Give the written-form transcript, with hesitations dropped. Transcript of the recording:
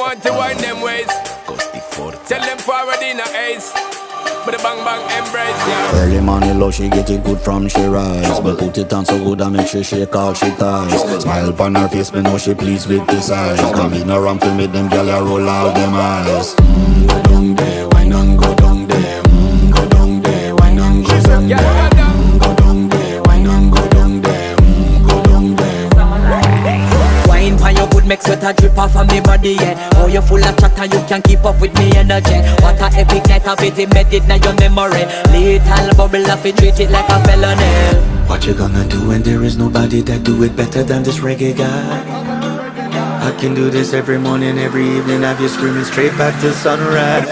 want to wind them ways. Tell them forward in a ace. But the bang bang embrace, yeah. Early morning love, she get it good from she rise. But put it on so good I make she shake all she ties. Smile upon her face, me know she pleased with this eyes. Come in around to make them gyal a roll out them eyes. Go down there, wine and go down there. Go down there, wine and go down there. Go down there, wine and go down there. Go down there. Wine pan your good make sweat a drip off of me body, yeah. Oh, you full of chatter, you can keep up with me energy. What a epic night of it, embedded in your memory. Little bubble of it, treat it like a felony. What you gonna do when there is nobody that do it better than this reggae guy? I can do this every morning, every evening, have you screaming straight back to sunrise.